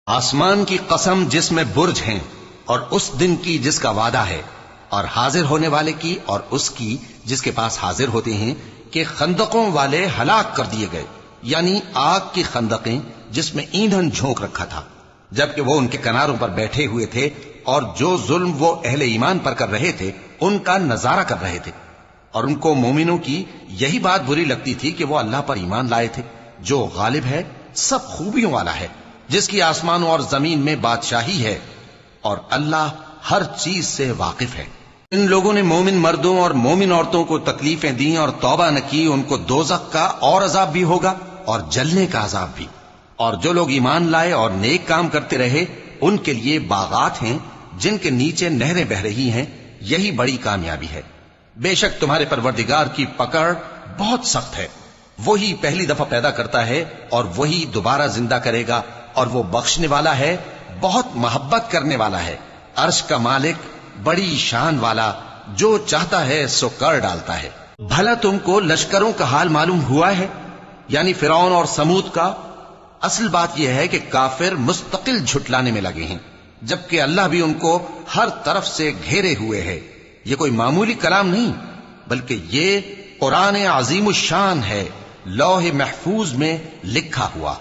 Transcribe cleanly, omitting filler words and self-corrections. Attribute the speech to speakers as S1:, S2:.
S1: آسمان کی قسم جس میں برج ہیں، اور اس دن کی جس کا وعدہ ہے، اور حاضر ہونے والے کی اور اس کی جس کے پاس حاضر ہوتے ہیں، کہ خندقوں والے ہلاک کر دیے گئے، یعنی آگ کی خندقیں جس میں ایندھن جھونک رکھا تھا، جبکہ وہ ان کے کناروں پر بیٹھے ہوئے تھے، اور جو ظلم وہ اہل ایمان پر کر رہے تھے ان کا نظارہ کر رہے تھے، اور ان کو مومنوں کی یہی بات بری لگتی تھی کہ وہ اللہ پر ایمان لائے تھے، جو غالب ہے، سب خوبیوں والا ہے، جس کی آسمانوں اور زمین میں بادشاہی ہے، اور اللہ ہر چیز سے واقف ہے۔ ان لوگوں نے مومن مردوں اور مومن عورتوں کو تکلیفیں دیں اور توبہ نہ کی، ان کو دوزخ کا اور عذاب بھی ہوگا اور جلنے کا عذاب بھی۔ اور جو لوگ ایمان لائے اور نیک کام کرتے رہے ان کے لیے باغات ہیں جن کے نیچے نہریں بہ رہی ہیں، یہی بڑی کامیابی ہے۔ بے شک تمہارے پروردگار کی پکڑ بہت سخت ہے، وہی پہلی دفعہ پیدا کرتا ہے اور وہی دوبارہ زندہ کرے گا، اور وہ بخشنے والا ہے، بہت محبت کرنے والا ہے، عرش کا مالک، بڑی شان والا، جو چاہتا ہے سو کر ڈالتا ہے۔ بھلا تم کو لشکروں کا حال معلوم ہوا ہے، یعنی فرعون اور سمود کا؟ اصل بات یہ ہے کہ کافر مستقل جھٹلانے میں لگے ہیں، جبکہ اللہ بھی ان کو ہر طرف سے گھیرے ہوئے ہے۔ یہ کوئی معمولی کلام نہیں، بلکہ یہ قرآن عظیم الشان ہے، لوح محفوظ میں لکھا ہوا۔